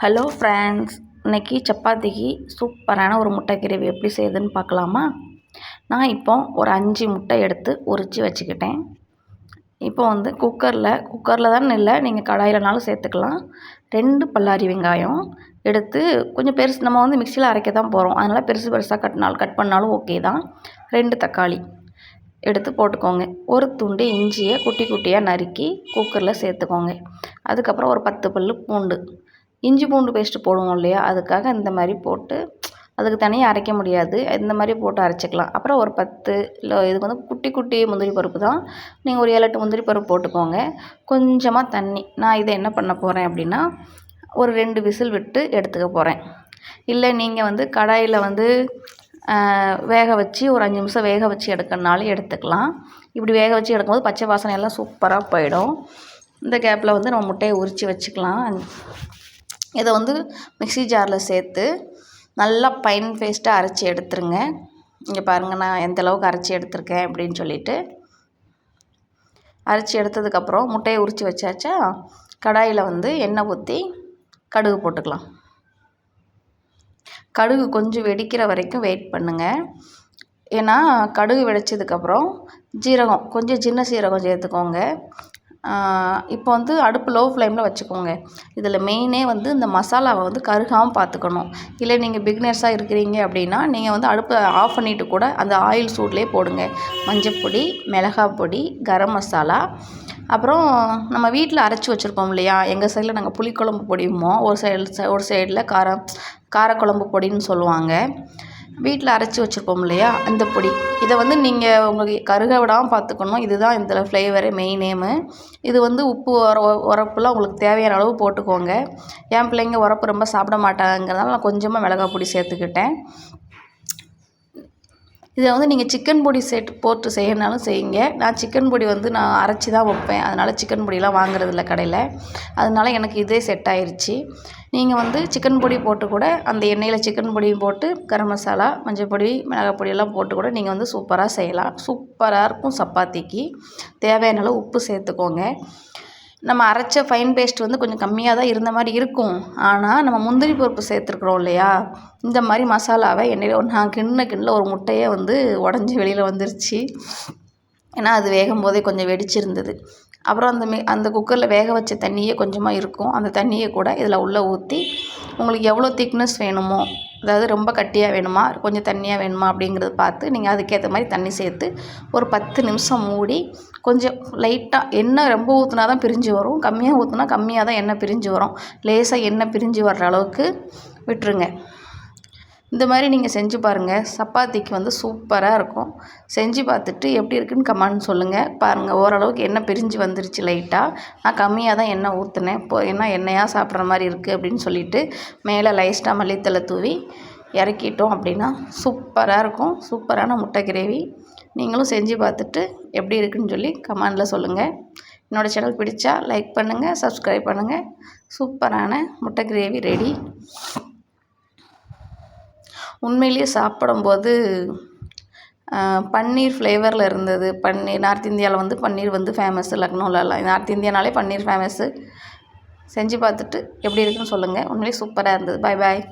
Hello friends, இன்றைக்கி சப்பாத்திக்கு சூப்பரான ஒரு முட்டை கிரேவி எப்படி செய்யுதுன்னு பார்க்கலாமா? நான் இப்போ ஒரு 5 முட்டை எடுத்து உரித்து வச்சுக்கிட்டேன். இப்போ குக்கரில் தான் இல்லை, நீங்கள் கடாயிலனாலும் சேர்த்துக்கலாம். 2 பல்லாரி வெங்காயம் எடுத்து கொஞ்சம் பெருசு, நம்ம மிக்சியில் அரைக்க தான் போகிறோம், அதனால் பெருசாக கட் பண்ணாலும் ஓகே தான். 2 தக்காளி எடுத்து போட்டுக்கோங்க. ஒரு துண்டு இஞ்சியை குட்டி குட்டியாக நறுக்கி குக்கரில் சேர்த்துக்கோங்க. அதுக்கப்புறம் ஒரு 10 பல் பூண்டு, இஞ்சி பூண்டு பேஸ்ட்டு போடுவோம் இல்லையா, அதுக்காக இந்த மாதிரி போட்டு, அதுக்கு தனியாக அரைக்க முடியாது, இந்த மாதிரி போட்டு அரைச்சிக்கலாம். அப்புறம் ஒரு 10 இல்லை, இதுக்கு குட்டி குட்டி முந்திரி பருப்பு தான், நீங்கள் ஒரு 7-8 முந்திரி பருப்பு போட்டுக்கோங்க. கொஞ்சமாக தண்ணி. நான் இதை என்ன பண்ண போகிறேன் அப்படின்னா, ஒரு 2 விசில் விட்டு எடுத்துக்க போகிறேன். இல்லை நீங்கள் கடாயில் வேக வச்சு ஒரு 5 நிமிஷம் வேக வச்சு எடுக்கணுனாலும் எடுத்துக்கலாம். இப்படி வேக வச்சு எடுக்கும்போது பச்சை வாசனை எல்லாம் சூப்பராக போயிடும். இந்த கேப்பில் நம்ம முட்டையை உரித்து வச்சுக்கலாம். இதை மிக்ஸி ஜாரில் சேர்த்து நல்லா ஃபைன் பேஸ்ட்டாக அரைச்சி எடுத்துருங்க. இங்கே பாருங்கள், நான் எந்த அளவுக்கு அரைச்சி எடுத்திருக்கேன் அப்படின்னு சொல்லிட்டு. அரைச்சி எடுத்ததுக்கப்புறம் முட்டையை உரித்து வச்சாச்சா, கடாயில் எண்ணெய் ஊற்றி கடுகு போட்டுக்கலாம். கடுகு கொஞ்சம் வெடிக்கிற வரைக்கும் வெயிட் பண்ணுங்கள். ஏன்னா கடுகு வெடிச்சதுக்கப்புறம் ஜீரகம், கொஞ்சம் சின்ன சீரகம் சேர்த்துக்கோங்க. இப்போ அடுப்பு லோ ஃப்ளேமில் வச்சுக்கோங்க. இதில் மெயினே இந்த மசாலாவை கருகாமல் பார்த்துக்கணும். இல்லை நீங்கள் பிகினர்ஸாக இருக்கிறீங்க அப்படின்னா நீங்கள் அடுப்பை ஆஃப் பண்ணிவிட்டு கூட அந்த ஆயில் சூட்லேயே போடுங்க. மஞ்சப்பொடி, மிளகாய் பொடி, கரம் மசாலா, அப்புறம் நம்ம வீட்டில் அரைச்சி வச்சுருப்போம் இல்லையா, எங்கள் சைடில் நாங்கள் புளிக்குழம்பு பொடியுமோ, ஒரு சைடில் காரக்குழம்பு பொடின்னு சொல்லுவாங்க. வீட்டில் அரைச்சி வச்சுருப்போம் இல்லையா, அந்த பொடி. இதை நீங்கள் உங்களுக்கு கருக விடாமல் பார்த்துக்கணும். இதுதான் இதில் ஃப்ளேவரே, மெயின் நேமு. இது உப்பு உரப்புலாம் உங்களுக்கு தேவையான அளவு போட்டுக்கோங்க. என் பிள்ளைங்க உரப்பு ரொம்ப சாப்பிட மாட்டாங்கிறதுனால நான் கொஞ்சமாக மிளகாய் பொடி சேர்த்துக்கிட்டேன். இதை நீங்கள் சிக்கன் பொடி போட்டு செய்யணுனாலும் செய்யுங்க. நான் சிக்கன் பொடி நான் அரைச்சி தான் வைப்பேன், அதனால் சிக்கன் பொடியெலாம் வாங்குறதில்ல கடையில். அதனால் எனக்கு இதே செட் ஆயிடுச்சு. நீங்கள் சிக்கன் பொடி போட்டு கூட அந்த எண்ணெயில் சிக்கன் பொடியும் போட்டு கரம் மசாலா, மஞ்சள் பொடி, மிளகாய் பொடியெல்லாம் போட்டு கூட நீங்கள் சூப்பராக செய்யலாம். சூப்பராக இருக்கும். சப்பாத்திக்கு தேவையான அளவு உப்பு சேர்த்துக்கோங்க. நம்ம அரைச்ச ஃபைன் பேஸ்ட் கொஞ்சம் கம்மியாக தான் இருந்த மாதிரி இருக்கும். ஆனால் நம்ம முந்திரி பருப்பு சேர்த்துருக்குறோம் இல்லையா, இந்த மாதிரி மசாலாவை எண்ணெயில் நான் கிண்ண ஒரு முட்டையே உடஞ்சி வெளியில் வந்துருச்சு. ஏன்னா அது வேகும் போதே கொஞ்சம் வெடிச்சிருந்தது. அப்புறம் அந்த குக்கரில் வேக வச்ச தண்ணியே கொஞ்சமாக இருக்கும், அந்த தண்ணியை கூட இதில் உள்ளே ஊற்றி உங்களுக்கு எவ்வளோ திக்னஸ் வேணுமோ, அதாவது ரொம்ப கட்டியாக வேணுமா, கொஞ்சம் தண்ணியாக வேணுமா அப்படிங்கிறத பார்த்து நீங்கள் அதுக்கேற்ற மாதிரி தண்ணி சேர்த்து ஒரு 10 நிமிஷம் மூடி, கொஞ்சம் லைட்டாக எண்ணெய் ரொம்ப ஊற்றினா தான் பிரிஞ்சு வரும், கம்மியாக ஊற்றினா கம்மியாக தான் எண்ணெய் பிரிஞ்சு வரும். லேசாக எண்ணெய் பிரிஞ்சு வர்ற அளவுக்கு விட்டுருங்க. இந்த மாதிரி நீங்கள் செஞ்சு பாருங்கள். சப்பாத்திக்கு சூப்பராக இருக்கும். செஞ்சு பார்த்துட்டு எப்படி இருக்குன்னு கமெண்ட் சொல்லுங்கள். பாருங்கள், ஓரளவுக்கு எண்ணெய் பிரிஞ்சு வந்துருச்சு லைட்டாக. நான் கம்மியாக தான் எண்ணெய் ஊற்றினேன். ஏன்னா எண்ணெயாக சாப்பிட்ற மாதிரி இருக்குது அப்படின்னு சொல்லிட்டு மேலே லைட்டாக மல்லித்தலை தூவி இறக்கிட்டோம் அப்படின்னா சூப்பராக இருக்கும். சூப்பரான முட்டை கிரேவி. நீங்களும் செஞ்சு பார்த்துட்டு எப்படி இருக்குன்னு சொல்லி கமெண்டில் சொல்லுங்கள். என்னோடய சேனல் பிடிச்சா லைக் பண்ணுங்கள், சப்ஸ்கிரைப் பண்ணுங்கள். சூப்பரான முட்டை கிரேவி ரெடி. உண்மையிலேயே சாப்பிடும்போது பன்னீர் ஃப்ளேவரில் இருந்தது. பன்னீர் நார்த் இந்தியாவில் பன்னீர் ஃபேமஸ்ஸு. லக்னோலலாம் நார்த் இந்தியானாலே பன்னீர் ஃபேமஸ்ஸு. செஞ்சு பார்த்துட்டு எப்படி இருக்குன்னு சொல்லுங்கள். உண்மையிலேயே சூப்பராக இருந்தது. பாய் பாய்.